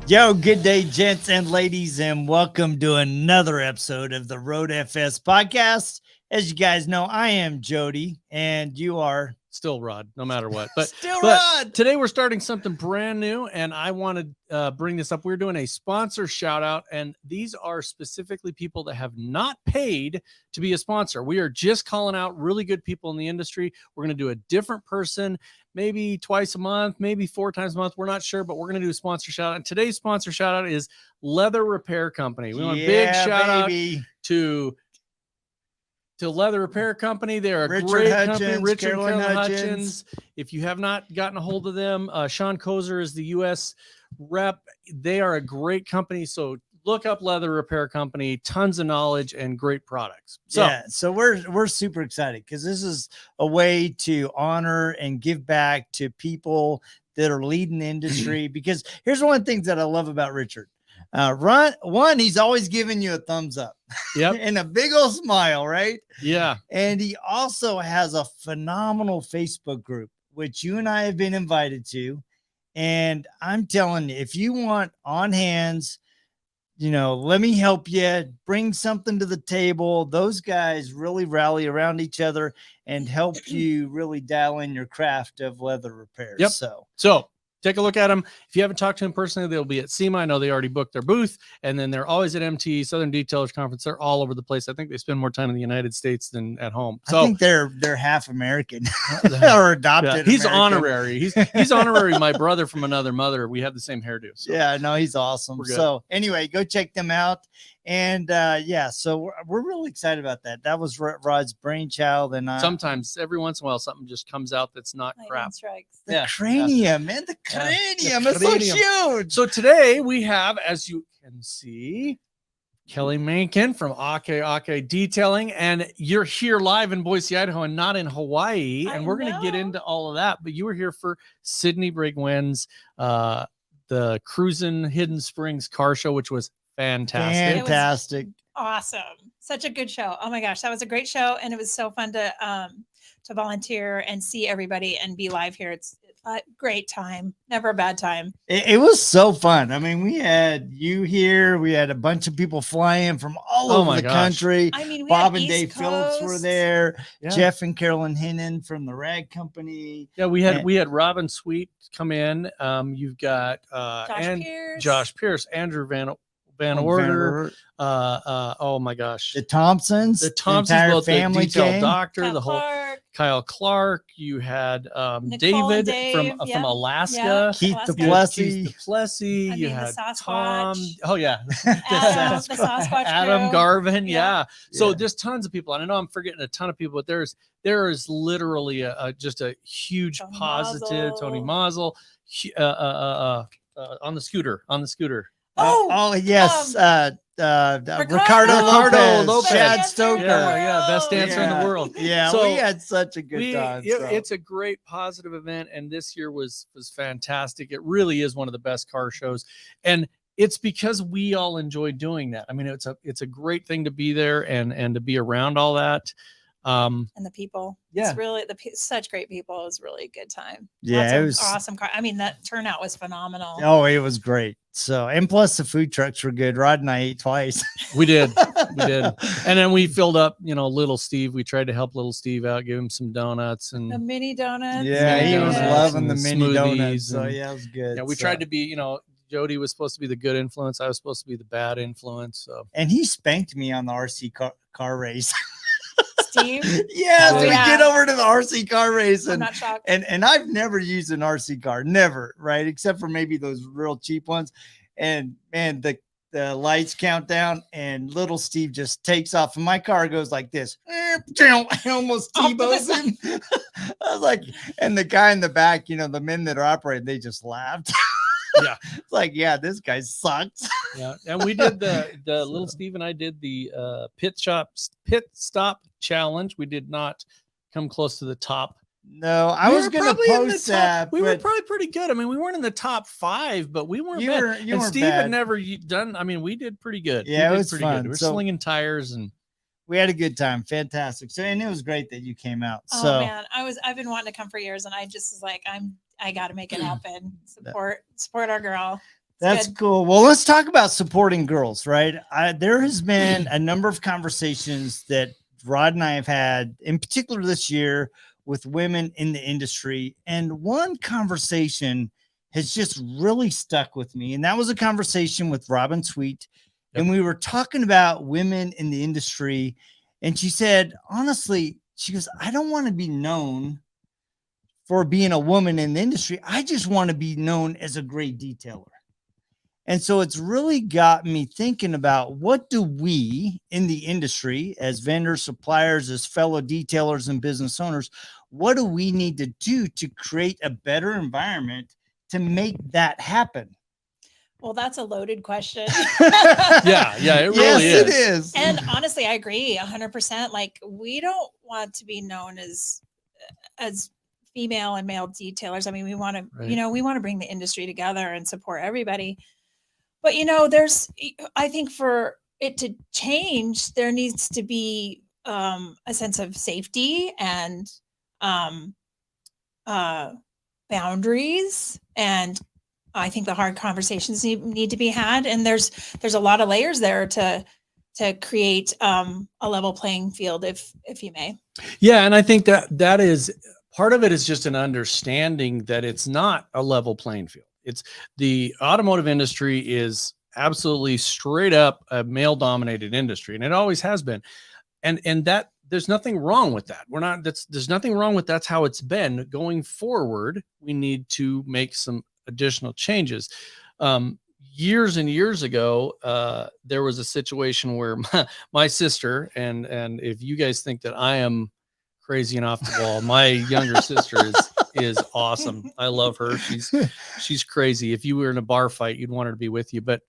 Yo, good day, gents and ladies, and welcome to another episode of the RoadFS podcast. As you guys know, I am Jody, and you are still Rod, no matter what. But Rod. Today we're starting something brand new, and I want to bring this up. We're doing a sponsor shout out, and these are specifically people that have not paid to be a sponsor. We are just calling out really good people in the industry. We're going to do a different person, maybe twice a month, maybe 4 times a month. We're not sure, but we're going to do a sponsor shout out. And today's sponsor shout out is Leather Repair Company. We want a big shout out to Leather Repair Company. They're a great company. Richard Carolyn Hutchins. If you have not gotten a hold of them, Sean Kozer is the U.S. rep. They are a great company. So look up Leather Repair Company. Tons of knowledge and great products. So we're super excited because this is a way to honor and give back to people that are leading the industry. Because here's one of the things that I love about Richard. He's always giving you a thumbs up. Yep. And a big old smile, right? Yeah. And he also has a phenomenal Facebook group, which you and I have been invited to. And I'm telling you, if you want on hands, let me help you bring something to the table. Those guys really rally around each other and help you really dial in your craft of leather repairs. Yep. So take a look at them. If you haven't talked to them personally, they'll be at SEMA. I know they already booked their booth, and then they're always at MT, Southern Detailers Conference. They're all over the place. I think they spend more time in the United States than at home. So I think they're half American or adopted. Yeah, he's American. Honorary. He's honorary. My brother from another mother. We have the same hairdo. So. Yeah, no, he's awesome. So anyway, go check them out. And so we're really excited about that. That was Rod's brainchild. And sometimes every once in a while, something just comes out that's not crap. The cranium, man, the cranium is so huge. So today we have, as you can see, Kelly Mankin from Ake Ake Detailing, and you're here live in Boise, Idaho, and not in Hawaii. And we're going to get into all of that. But you were here for Sydney Brigwin's the Cruisin Hidden Springs car show, which was fantastic. Awesome. Such a good show. Oh my gosh, that was a great show. And it was so fun to volunteer and see everybody and be live here. It's a great time. Never a bad time. It was so fun. I mean, we had you here. We had a bunch of people flying from all over the country. I mean, Bob and Dave Phillips were there. Yeah. Jeff and Carolyn Hinnon from the Rag Company. Yeah, we had Robin Sweet come in. You've got Josh Pierce, Andrew Van Order. Oh my gosh, the Thompsons, both family, the detail doctor, Kyle the whole Clark. Kyle Clark. You had David from Alaska, Keith the Plessy. You had Tom. Oh yeah, Adam, the Sasquatch Adam crew. Garvin. Yeah. So there's tons of people, and I know I'm forgetting a ton of people, but there is literally just a huge positive. Tony Mazel on the scooter. Yes. Ricardo Lopez, Chad Stoker. Yeah, best dancer in the world. Yeah, so we had such a good time. It's a great positive event, and this year was fantastic. It really is one of the best car shows, and it's because we all enjoy doing that. I mean, it's a great thing to be there and to be around all that. And the people, yeah, it's really such great people. It was really a good time. Yeah, it was awesome. I mean, that turnout was phenomenal. Oh, it was great. So, and plus the food trucks were good. Rod and I ate twice. We did. And then we filled up, Little Steve. We tried to help Little Steve out, give him some donuts and the mini donuts. Yeah, he was loving the mini donuts. So yeah, it was good. Yeah, we tried to be, Jody was supposed to be the good influence. I was supposed to be the bad influence. So. And he spanked me on the RC car race. Steve? Yeah, so we get over to the RC car race. I'm not shocked. And I've never used an RC car, never, right? Except for maybe those real cheap ones. And man, the lights count down and little Steve just takes off and my car goes like this. I almost T-bows him. I was like, and the guy in the back, the men that are operating, they just laughed. Yeah, it's like, yeah, this guy sucks. Yeah, and we did the little Steve and I did the pit stop challenge. We did not come close to the top. No, I was going to post that. We were probably pretty good. I mean, we weren't in the top 5, but we weren't bad. And Steve had never done. I mean, we did pretty good. Yeah, it was pretty fun. Good. We were slinging tires and we had a good time. Fantastic. So, and it was great that you came out. Oh so, man, I've been wanting to come for years, and I just was like, I got to make it happen. Support our girl. That's good. cool. Well, let's talk about supporting girls, right? There has been a number of conversations that Rod and I have had, in particular this year, with women in the industry. And one conversation has just really stuck with me. And that was a conversation with Robin Sweet. Yep. And we were talking about women in the industry. And she said, honestly, she goes, I don't want to be known for being a woman in the industry. I just want to be known as a great detailer. And so it's really got me thinking about, what do we in the industry, as vendors, suppliers, as fellow detailers and business owners, what do we need to do to create a better environment to make that happen? Well, that's a loaded question. Yeah, it really is. It is. And honestly, I agree 100%. Like, we don't want to be known as female and male detailers. I mean, we want to, Right. we want to bring the industry together and support everybody. But, I think for it to change, there needs to be a sense of safety and boundaries. And I think the hard conversations need to be had. And there's a lot of layers there to create a level playing field, if you may. Yeah, and I think that is part of it, is just an understanding that it's not a level playing field. It's the automotive industry is absolutely straight up a male dominated industry, and it always has been. And that there's nothing wrong with that. There's nothing wrong with that's how it's been. Going forward, we need to make some additional changes. Years and years ago, there was a situation where my sister, and if you guys think that I am crazy and off the wall, my younger sister is awesome. I love her. She's crazy. If you were in a bar fight, you'd want her to be with you. But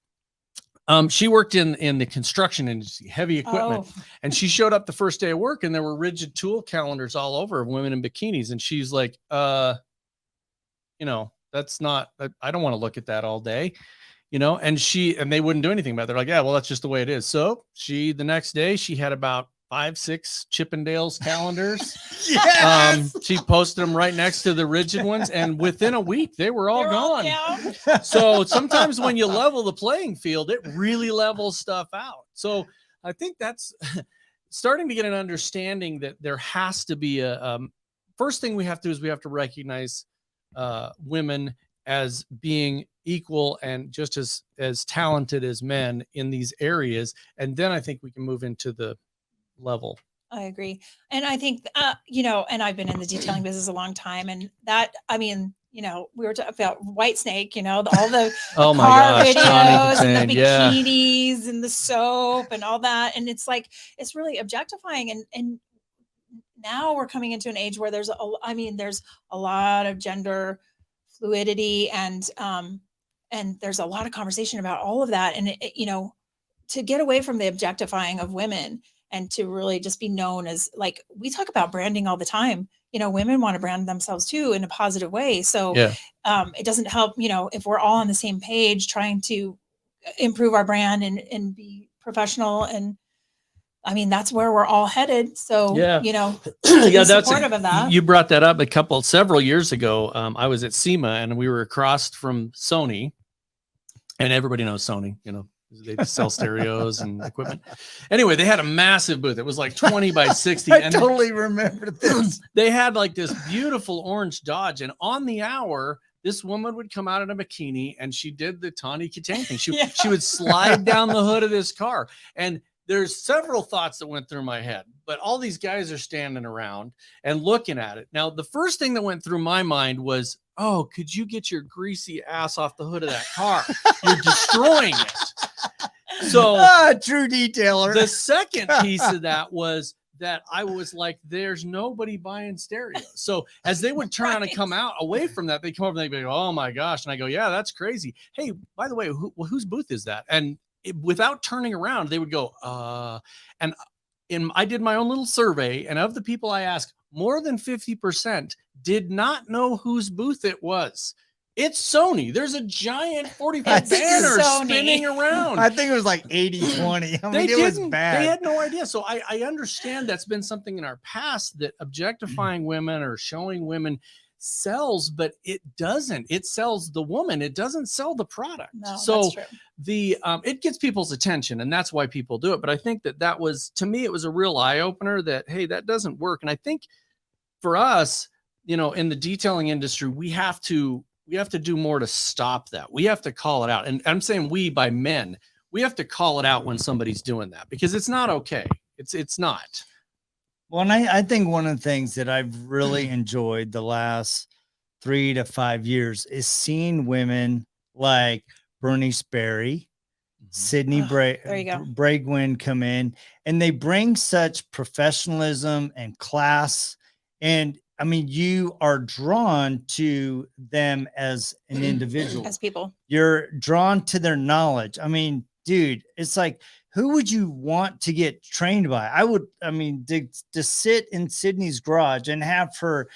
she worked in the construction industry, heavy equipment. Oh. And she showed up the first day of work, and there were rigid tool calendars all over of women in bikinis. And she's like, that's not, I don't want to look at that all day, and they wouldn't do anything about it. They're like, yeah, well, that's just the way it is. So the next day she had about 5-6 Chippendales calendars. Yes! She posted them right next to the rigid ones, and within a week they were all gone. So sometimes when you level the playing field, it really levels stuff out. So I think that's starting to get an understanding that there has to be first thing we have to do is we have to recognize women as being equal and just as talented as men in these areas. And then I think we can move into the level. I agree. And I think, and I've been in the detailing business a long time, and that, we were talking about Whitesnake, all the oh my car gosh, videos and the yeah. bikinis and the soap and all that. And it's like, it's really objectifying. And now we're coming into an age where there's a lot of gender fluidity, and there's a lot of conversation about all of that. And, to get away from the objectifying of women and to really just be known as, like, we talk about branding all the time. Women want to brand themselves too in a positive way. So yeah. It doesn't help, if we're all on the same page trying to improve our brand and be professional. And that's where we're all headed. So, yeah, that's supportive of that. You brought that up several years ago. I was at SEMA, and we were across from Sony, and everybody knows Sony, they sell stereos and equipment. Anyway, they had a massive booth. It was like 20 by 60. I totally remember this. They had like this beautiful orange Dodge, and on the hour, this woman would come out in a bikini, and she did the Tawny Katang thing. She would slide down the hood of this car. And there's several thoughts that went through my head, but all these guys are standing around and looking at it. Now, the first thing that went through my mind was, oh, could you get your greasy ass off the hood of that car? You're destroying it. So true detailer. The second piece of that was that I was like, there's nobody buying stereos. So as they would turn around and come out away from that, they come over and they go, oh my gosh. And I go, yeah, that's crazy. Hey, by the way, whose booth is that? And without turning around, they would go, and I did my own little survey, and of the people I asked, more than 50% did not know whose booth it was. It's Sony. There's a giant 45 banner spinning around. I think it was like 80-20. It was bad. They had no idea. So I understand that's been something in our past, that objectifying women or showing women sells, but it doesn't. It sells the woman. It doesn't sell the product. No, so that's true. it gets people's attention, and that's why people do it. But I think that was, to me, it was a real eye opener that, hey, that doesn't work. And I think for us, in the detailing industry, we have to do more to stop that. We have to call it out. And I'm saying we by men, we have to call it out when somebody's doing that, because it's not okay. It's not. Well, and I think one of the things that I've really enjoyed the last 3 to 5 years is seeing women like Bernice Berry, Sydney there you go. Bragwin come in, and they bring such professionalism and class. And I mean, you are drawn to them as an individual, As people. You're drawn to their knowledge. I mean, dude, it's like, who would you want to get trained by? I mean, to sit in Sydney's garage and have her,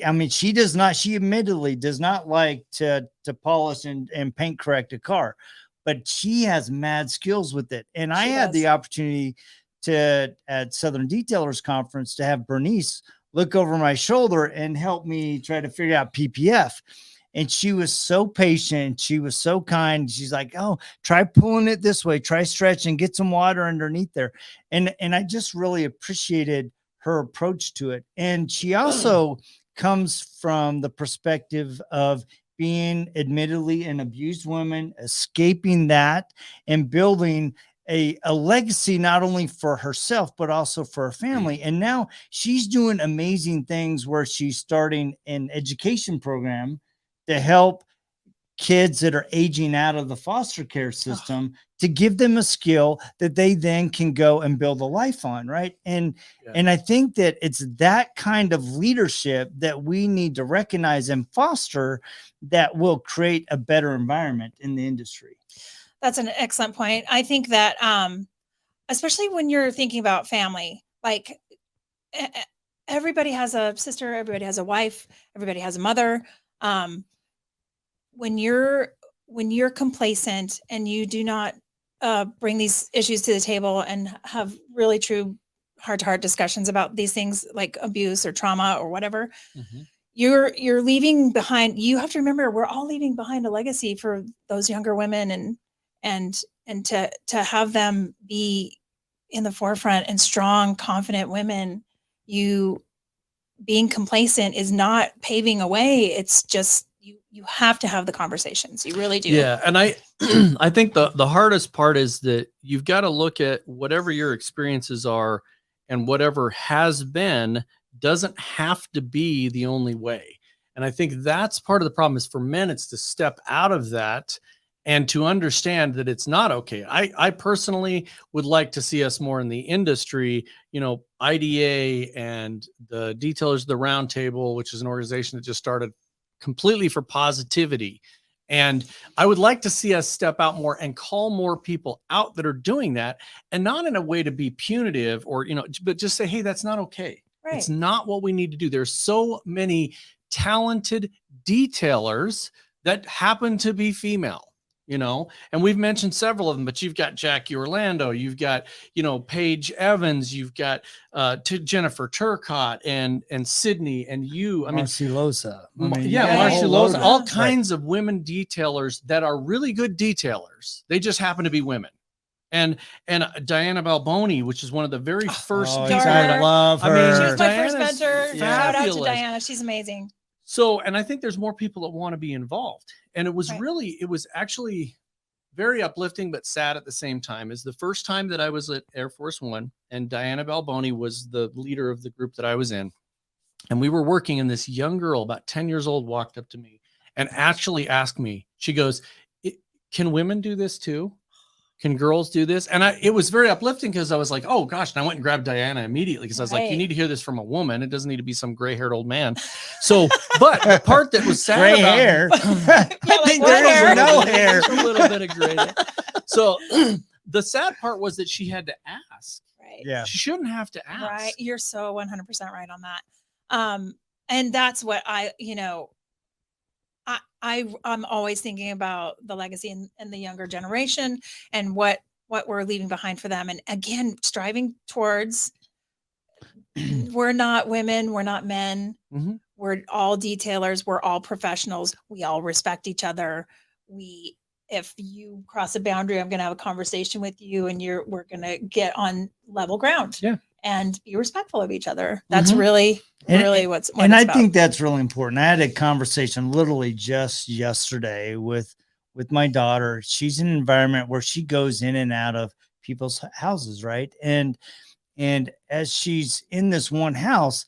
I mean, she admittedly does not like to polish and paint correct a car, but she has mad skills with it. And I had the opportunity at Southern Detailers Conference to have Bernice look over my shoulder and help me try to figure out PPF. And she was so patient. She was so kind. She's like, oh, try pulling it this way, try stretching, get some water underneath there. And I just really appreciated her approach to it. And she also comes from the perspective of being admittedly an abused woman, escaping that and building a legacy, not only for herself, but also for her family. And now she's doing amazing things where she's starting an education program to help kids that are aging out of the foster care system, to give them a skill that they then can go and build a life on. Right. And I think that it's that kind of leadership that we need to recognize and foster that will create a better environment in the industry. That's an excellent point. I think that, especially when you're thinking about family, like everybody has a sister, everybody has a wife, everybody has a mother. When you're complacent and you do not bring these issues to the table and have really true heart-to-heart discussions about these things like abuse or trauma or whatever, you're leaving behind. You have to remember, we're all leaving behind a legacy for those younger women, and to have them be in the forefront and strong, confident women. You being complacent is not paving a way. It's just, you have to have the conversations. You really do. Yeah. And I think the hardest part is that you've got to look at whatever your experiences are, and whatever has been doesn't have to be the only way. And I think that's part of the problem, is for men, it's to step out of that and to understand that it's not okay. I personally would like to see us more in the industry, IDA and the Detailers of the Roundtable, which is an organization that just started completely for positivity. And I would like to see us step out more and call more people out that are doing that, and not in a way to be punitive or, but just say, hey, that's not okay. Right. It's not what we need to do. There's so many talented detailers that happen to be female, and we've mentioned several of them, but you've got Jackie Orlando, you've got, Paige Evans, you've got Jennifer Turcott and Sydney and you. Marcy Loza. Marcy Loza, all kinds of women detailers that are really good detailers. They just happen to be women. And Diana Balboni, which is one of the very first. I love her. She was my first mentor. Shout out to Diana. She's amazing. So, and I think there's more people that want to be involved. And it was actually very uplifting, but sad at the same time. Is the first time that I was at Air Force One, and Diana Balboni was the leader of the group that I was in. And we were working, and this young girl, about 10 years old, walked up to me and actually asked me, she goes, can women do this too? Can girls do this? And it was very uplifting, because I was like, oh gosh. And I went and grabbed Diana immediately, because I was like, you need to hear this from a woman. It doesn't need to be some gray haired old man. So, but the part that was sad gray hair. I think there is no hair. A little bit of gray hair. So the sad part was that she had to ask. Right. Yeah. She shouldn't have to ask. Right. You're so 100% right on that. And that's what I'm always thinking about the legacy and the younger generation, and what we're leaving behind for them. And again, striving towards, we're not women, we're not men. we're all detailers. We're all professionals. We all respect each other. If you cross a boundary, I'm going to have a conversation with you, and we're going to get on level ground. Yeah. And be respectful of each other. That's Mhm. really what and it's I about. think that's really important. I had a conversation literally just yesterday with my daughter. She's in an environment where she goes in and out of people's houses, right? And as she's in this one house,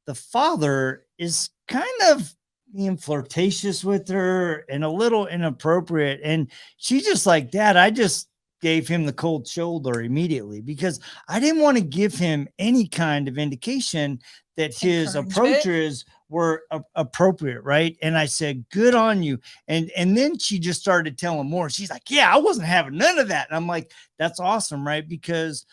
the father is kind of being flirtatious with her and a little inappropriate. And she's just like, Dad, I just gave him the cold shoulder immediately because I didn't want to give him any kind of indication that his Encouragement. approaches were appropriate, right? And I said, good on you. And then she just started telling more. She's like, yeah, I wasn't having none of that. And I'm like, that's awesome, right? Because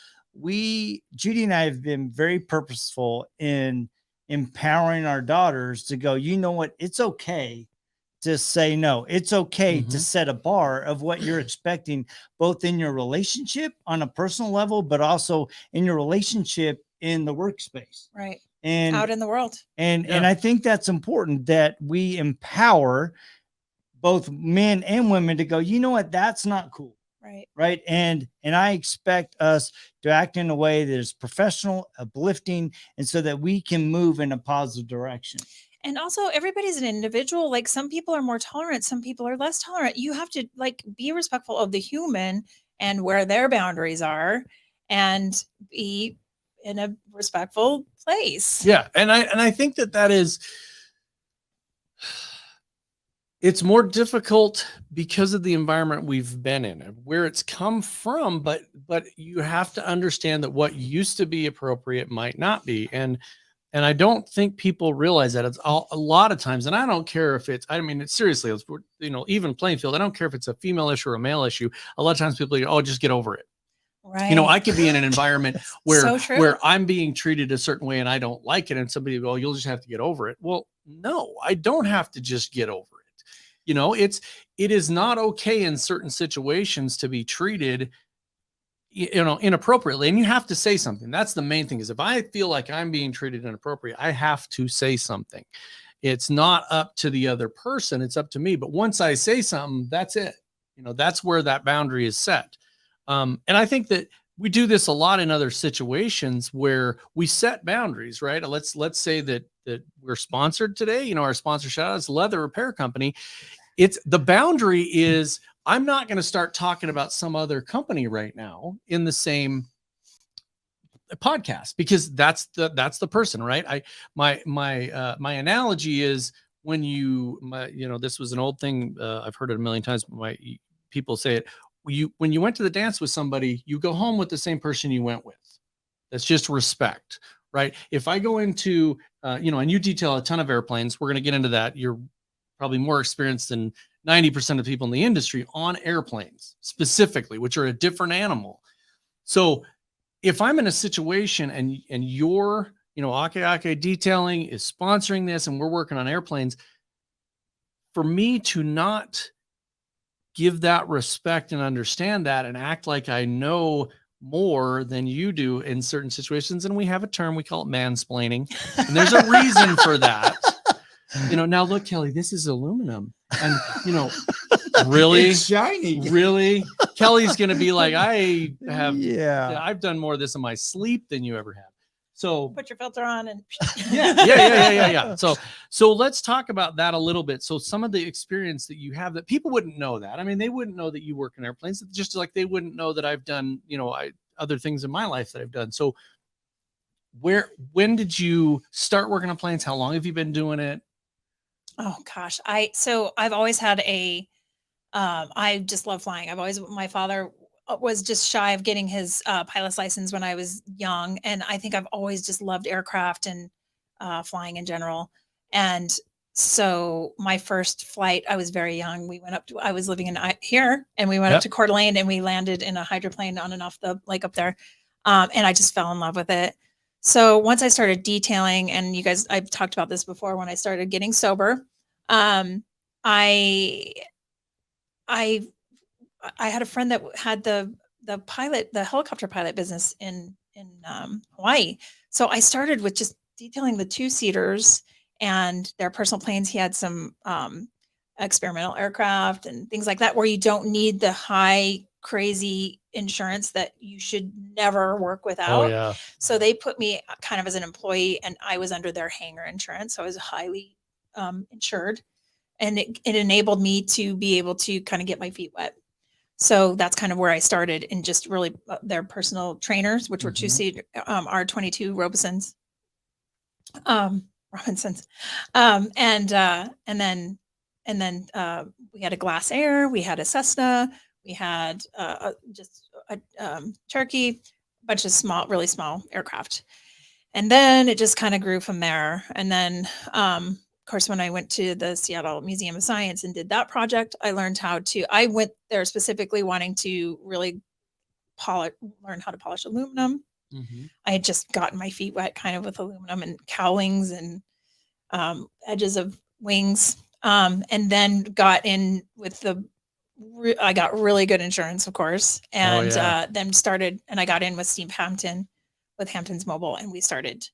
Judy and I have been very purposeful in empowering our daughters to go, you know what? It's okay to say no. It's okay to set a bar of what you're expecting, both in your relationship on a personal level, but also in your relationship in the workspace. Right. And out in the world. And I think that's important that we empower both men and women to go, you know what? That's not cool. Right. Right. And I expect us to act in a way that is professional, uplifting, and so that we can move in a positive direction. And also, everybody's an individual. Like, some people are more tolerant, some people are less tolerant. You have to be respectful of the human and where their boundaries are, and be in a respectful place. Yeah. And I think that is, it's more difficult because of the environment we've been in and where it's come from, but you have to understand that what used to be appropriate might not be. And I don't think people realize that. It's a lot of times, and I don't care if it's, I mean, it's seriously, it's, even playing field. I don't care if it's a female issue or a male issue. A lot of times people go, oh, just get over it. Right. I could be in an environment where So where I'm being treated a certain way and I don't like it, and somebody will go, you'll just have to get over it. Well, no, I don't have to just get over it. It is not okay in certain situations to be treated inappropriately, and you have to say something. That's the main thing, is if I feel like I'm being treated inappropriate, I have to say something. It's not up to the other person, it's up to me. But once I say something, that's it. That's where that boundary is set. And I think that we do this a lot in other situations where we set boundaries, right? Let's say that we're sponsored today. Our sponsor shout out is Leather Repair Company. It's the boundary is, I'm not going to start talking about some other company right now in the same podcast, because that's the person, right? My analogy is when this was an old thing. I've heard it a million times, but people say it. When you went to the dance with somebody, you go home with the same person you went with. That's just respect, right? If I go into, and you detail a ton of airplanes, we're going to get into that. You're probably more experienced than 90% of people in the industry on airplanes specifically, which are a different animal. So if I'm in a situation and you're, Ake Ake Detailing is sponsoring this and we're working on airplanes, for me to not give that respect and understand that and act like I know more than you do in certain situations. And we have a term, we call it mansplaining. And there's a reason for that. Now look, Kelly, this is aluminum. And, really? It's shiny. Really? Kelly's going to be like, I've done more of this in my sleep than you ever have. So put your filter on and yeah. So let's talk about that a little bit. So some of the experience that you have that people wouldn't know that. I mean, they wouldn't know that you work in airplanes, just like they wouldn't know that I've done, other things in my life that I've done. So when did you start working on planes? How long have you been doing it? Oh gosh. I've always had I just love flying. My father was just shy of getting his pilot's license when I was young. And I think I've always just loved aircraft and flying in general. And so my first flight, I was very young. I was living in here, and we went up to Coeur d'Alene, and we landed in a hydroplane on and off the lake up there. And I just fell in love with it. So once I started detailing, and you guys, I've talked about this before, when I started getting sober, I had a friend that had the helicopter pilot business in Hawaii. So I started with just detailing the 2-seaters and their personal planes. He had some experimental aircraft and things like that, where you don't need the high crazy insurance that you should never work without. Oh yeah. So they put me kind of as an employee, and I was under their hangar insurance. So I was highly insured, and it enabled me to be able to kind of get my feet wet. So that's kind of where I started, in just really their personal trainers, which were two-seat R22 Robinsons. Robinsons. And then we had a Glass Air, we had a Cessna, we had just a Cherokee, a bunch of really small aircraft. And then it just kind of grew from there. And then, of course, when I went to the Seattle Museum of Science and did that project, I learned I went there specifically wanting to really learn how to polish aluminum. I had just gotten my feet wet kind of with aluminum and cowlings and edges of wings. And then got in with I got really good insurance, of course. And then I got in with Steve Hampton, with Hampton's Mobile, and we started.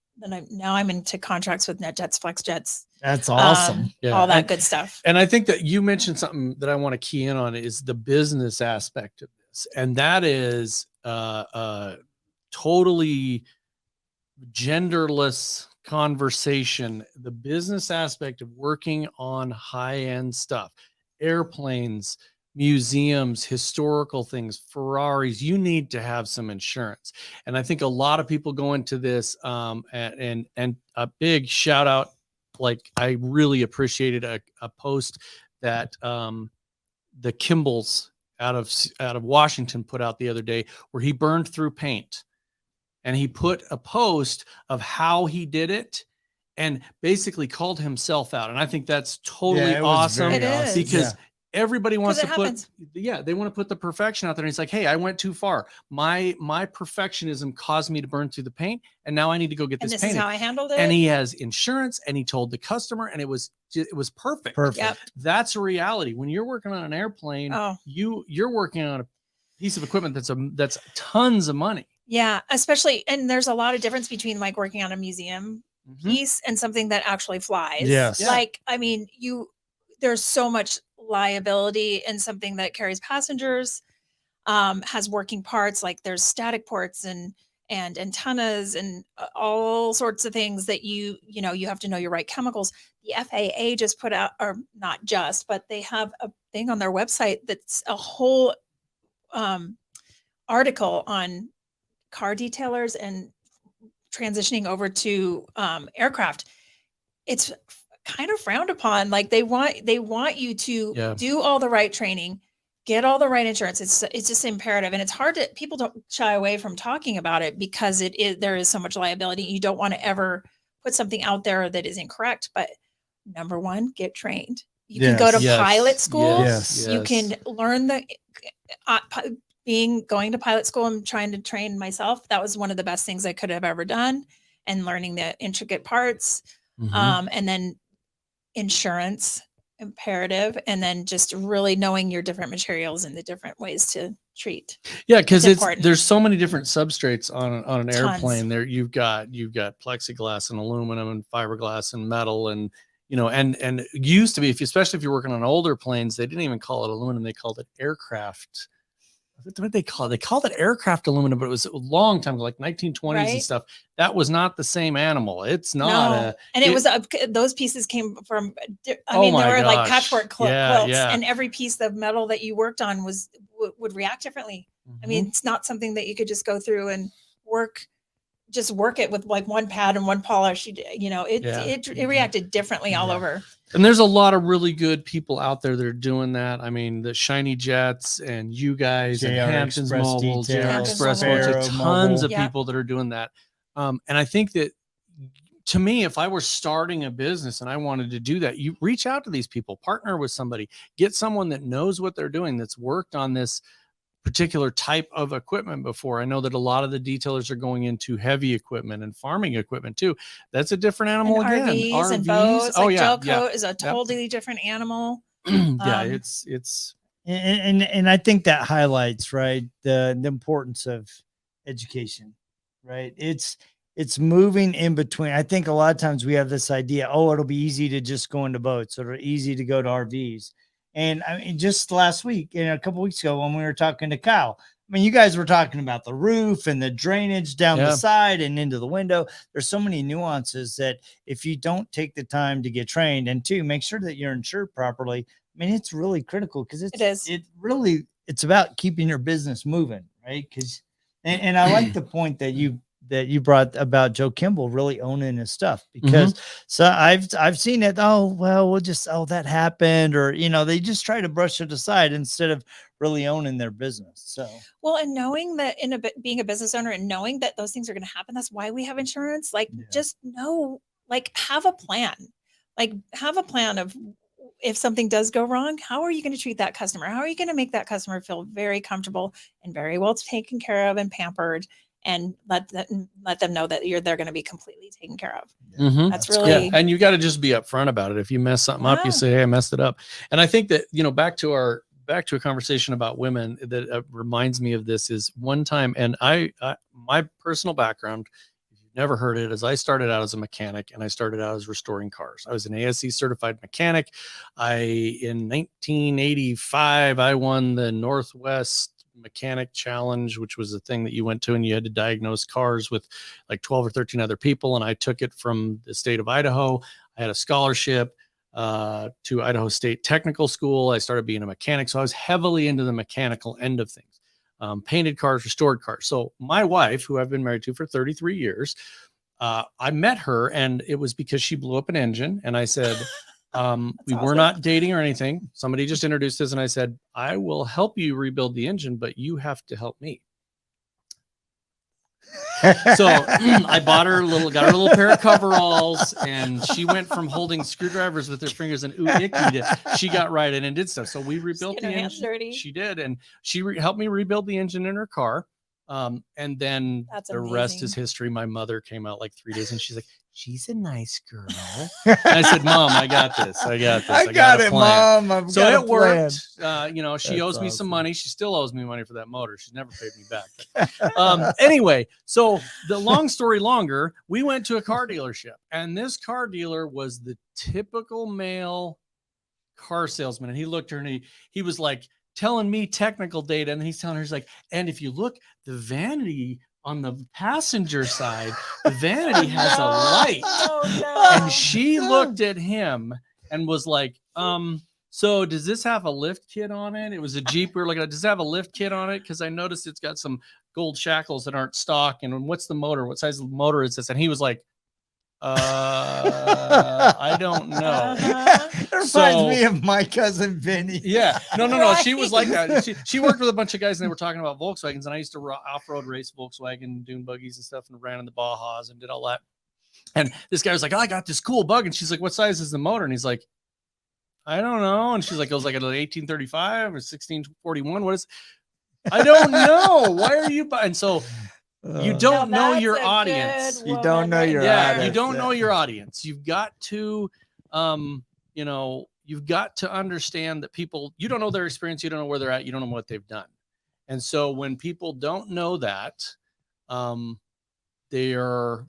Now I'm into contracts with NetJets, FlexJets. That's awesome. All that good stuff. And I think that you mentioned something that I want to key in on, is the business aspect of this. And that is totally genderless conversation. The business aspect of working on high-end stuff, airplanes, museums, historical things, Ferraris, you need to have some insurance. And I think a lot of people go into this and a big shout out. Like, I really appreciated a post that the Kimballs out of Washington put out the other day, where he burned through paint, and he put a post of how he did it and basically called himself out. And I think that's totally awesome. It is. Because everybody wants to happens. they want to put the perfection out there. And he's like, hey, I went too far. My perfectionism caused me to burn through the paint, and now I need to go get this painted. This is how I handled it. And he has insurance, and he told the customer, and it was perfect. Yep. That's a reality. When you're working on an airplane, you're working on a piece of equipment that's tons of money. Yeah, especially, and there's a lot of difference between like working on a museum piece and something that actually flies. Yes. Like, I mean, there's so much liability in something that carries passengers, has working parts, like there's static ports and antennas and all sorts of things that you have to know your right chemicals. The FAA just put out, or not just, but they have a thing on their website that's a whole article on car detailers and transitioning over to aircraft. It's kind of frowned upon. Like, they want you to do all the right training, get all the right insurance. It's just imperative, and it's hard to, people don't shy away from talking about it because there is so much liability. You don't want to ever put something out there that is incorrect. But number one, get trained. You can go to pilot school. Yes. You can learn going to pilot school and trying to train myself. That was one of the best things I could have ever done, and learning the intricate parts. And then insurance, imperative, and then just really knowing your different materials and the different ways to treat. Yeah, because there's so many different substrates on an airplane. There you've got plexiglass and aluminum and fiberglass and metal, and and it used to be, especially if you're working on older planes, they didn't even call it aluminum, they called it aircraft. What they call it? They called it aircraft aluminum, but it was a long time ago, like 1920s and stuff. That was not the same animal. It's not it was those pieces came from. I mean, they were like patchwork quilts, and every piece of metal that you worked on would react differently. I mean, it's not something that you could just go through and work it with like one pad and one polish. It reacted differently all over. And there's a lot of really good people out there that are doing that. I mean, the Shiny Jets and you guys and Hampton's Mobile, JR Express, tons of people that are doing that. And I think that, to me, if I were starting a business and I wanted to do that, you reach out to these people, partner with somebody, get someone that knows what they're doing, that's worked on this particular type of equipment before. I know that a lot of the detailers are going into heavy equipment and farming equipment too. That's a different animal again. RVs and boats. Gel coat is a totally different animal. It's and I think that highlights, right, the importance of education, right? It's it's moving in between. I think a lot of times we have this idea, oh, it'll be easy to just go into boats, or easy to go to RVs. And I mean, just last week and a couple weeks ago when we were talking to Kyle, I mean, you guys were talking about the roof and the drainage down the side and into the window. There's so many nuances that if you don't take the time to get trained, and two, make sure that you're insured properly. I mean, it's really critical because it's about keeping your business moving, right? Because and I like the point that you brought about Joe Kimball really owning his stuff, because so I've seen it. Oh, well, we'll just, oh, that happened. Or, you know, they just try to brush it aside instead of really owning their business. So, well, and knowing that being a business owner and knowing that those things are going to happen, that's why we have insurance. Like, just know, like, have a plan, of if something does go wrong, how are you going to treat that customer? How are you going to make that customer feel very comfortable and very well taken care of and pampered, and let them know that they're going to be completely taken care of. That's really, and you got to just be upfront about it. If you mess something up, you say, hey, I messed it up. And I think that, you know, back to a conversation about women that reminds me of this is one time. And my personal background, if you've never heard it, is I started out as a mechanic, and I started out as restoring cars. I was an ASE certified mechanic. In 1985, I won the Northwest Mechanic Challenge, which was a thing that you went to and you had to diagnose cars with like 12 or 13 other people. And I took it from the state of Idaho. I had a scholarship to Idaho State Technical School. I started being a mechanic. So I was heavily into the mechanical end of things. Painted cars, restored cars. So my wife, who I've been married to for 33 years, I met her, and it was because she blew up an engine. And I said, we were not dating or anything. Somebody just introduced us, and I said, I will help you rebuild the engine, but you have to help me. So I got her a little pair of coveralls, and she went from holding screwdrivers with her fingers and she got right in and did stuff. So we rebuilt the engine. She did, and she helped me rebuild the engine in her car. And then the rest is history. My mother came out like 3 days, and she's like, she's a nice girl. And I said, Mom, I got this. I got it, Mom. So it worked. You know, she owes me some money. She still owes me money for that motor. She's never paid me back. Anyway, so the long story longer, we went to a car dealership, and this car dealer was the typical male car salesman. And he looked at her, and he was like telling me technical data. And he's telling her, he's like, and if you look, the vanity on the passenger side, the vanity has a light. And she looked at him and was like, so does this have a lift kit on it? It was a Jeep. We were looking at, does it have a lift kit on it? Because I noticed it's got some gold shackles that aren't stock. And what's the motor? What size of the motor is this? And he was like, I don't know. It reminds me of my cousin Vinny. Yeah. No. She was like that. She worked with a bunch of guys, and they were talking about Volkswagens. And I used to off-road race Volkswagen dune buggies and stuff, and ran in the Bajas and did all that. And this guy was like, oh, I got this cool bug. And she's like, what size is the motor? And he's like, I don't know. And she's like, it was like an 1835 or 1641. What is? I don't know. Why are you buying? So you don't know your audience. You don't know your audience. You don't know your audience. You've got to, you've got to understand that people, you don't know their experience. You don't know where they're at. You don't know what they've done. And so when people don't know that, they are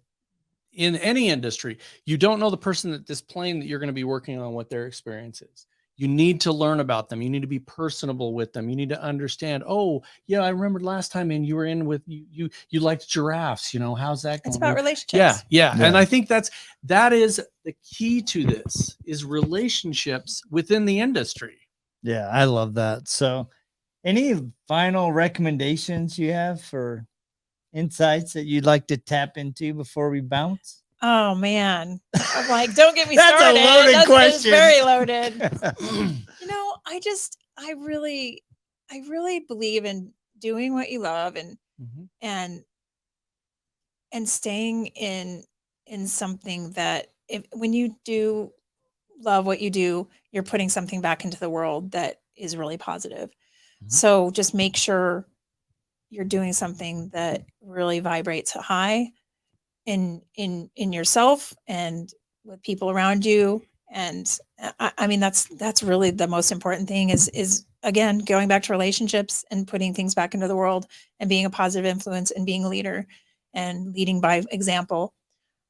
in any industry, you don't know the person that this plane that you're going to be working on, what their experience is. You need to learn about them. You need to be personable with them. You need to understand, oh, yeah, I remember last time and you were in with you liked giraffes. You know, how's that going? It's about relationships. Yeah. And I think that is the key to this, is relationships within the industry. Yeah, I love that. So any final recommendations you have for insights that you'd like to tap into before we bounce? Oh man, I'm like, don't get me That's started. A loaded question. Very loaded. You know, I really believe in doing what you love and staying in something that when you do love what you do, you're putting something back into the world that is really positive. So just make sure you're doing something that really vibrates high in yourself and with people around you. And I mean, that's really the most important thing is again, going back to relationships and putting things back into the world and being a positive influence and being a leader and leading by example.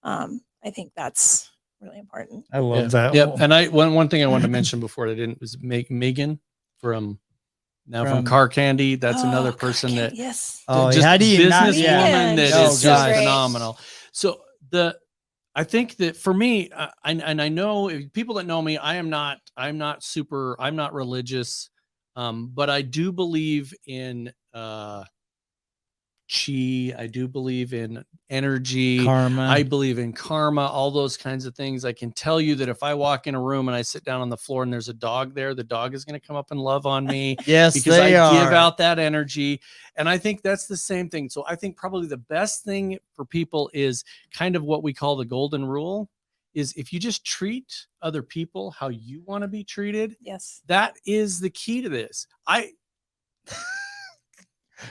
I think that's really important. I love that. Yep. And one thing I wanted to mention before I didn't was Megan from Car Candy. That's another person that yes. Oh, just how do you not? businesswoman Yeah. that Oh, is just gosh. phenomenal. So I think that for me, and I know people that know me, I'm not religious, but I do believe in chi. I do believe in energy. Karma. I believe in karma, all those kinds of things. I can tell you that if I walk in a room and I sit down on the floor and there's a dog there, the dog is going to come up and love on me. Yes, because they I are. give out that energy. And I think that's the same thing. So I think probably the best thing for people is kind of what we call the golden rule, is if you just treat other people how you want to be treated, Yes. that is the key to this.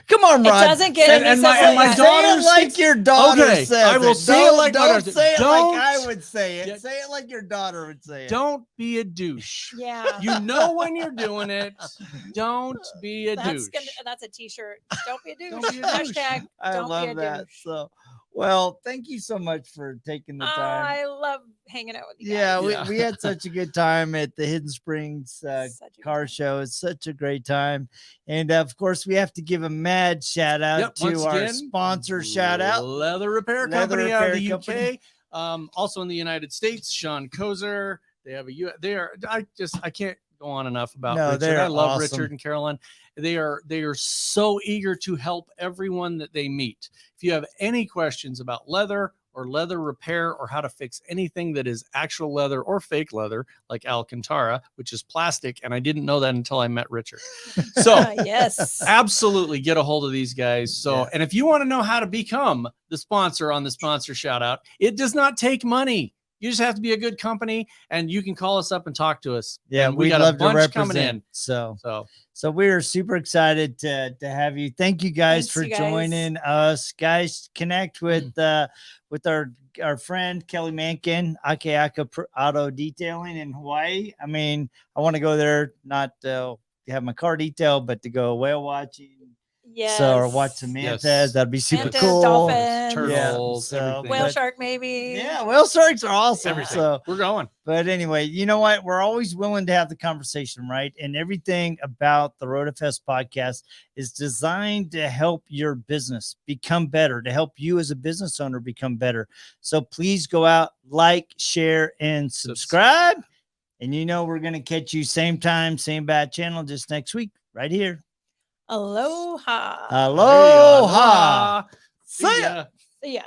Come on, It Rod. doesn't get any and my simpler than that. Say it like your daughter Okay, says I will it. say it like my don't daughter- say it don't- like I would say it. Yeah. Say it like your daughter would say it. Don't be a douche. Yeah. You know when you're doing it. Don't be a douche. That's a t-shirt. Don't be a douche. Don't be a douche. Hashtag I don't be a love that. douche. So, well, thank you so much for taking the time. I love hanging out with you Yeah, guys. Yeah. we had such a good time at the Hidden Springs Such a good car time. show. It's such a great time. And of course, we have to give a mad shout out Yep, to once our again, sponsor shout out. Leather Repair Leather Company out of Repair the Company. UK. Also in the United States, Sean Kozer. They have I can't go on enough about No, Richard. they're I love awesome. Richard and Caroline. They are so eager to help everyone that they meet. If you have any questions about leather or leather repair or how to fix anything that is actual leather or fake leather, like Alcantara, which is plastic, and I didn't know that until I met Richard. So Yes. absolutely get a hold of these guys. So, Yeah. and if you want to know how to become the sponsor on the sponsor shout out, it does not take money. You just have to be a good company, and you can call us up and talk to us. Yeah, And we we'd got love a to bunch coming represent. in. So we're super excited to have you. Thank you guys Thanks, for you guys. joining us. Guys, connect with our friend Kelly Mankin, Ake Ake Pro Detailing in Hawaii. I mean, I want to go there, not to have my car detailed, but to go whale watching. Yes. So, or watch some mantas. Yes. That'd be super Mantas, cool. dolphins, Turtles, so, everything. whale but- shark, maybe. Yeah, whale sharks are awesome. Everything. So, We're going. but anyway, you know what? We're always willing to have the conversation, right? And everything about the RoadFS podcast is designed to help your business become better, to help you as a business owner become better. So please go out, like, share, and subscribe. And you know, we're going to catch you same time, same bad channel just next week, right here. Aloha. Aloha. See ya. See ya.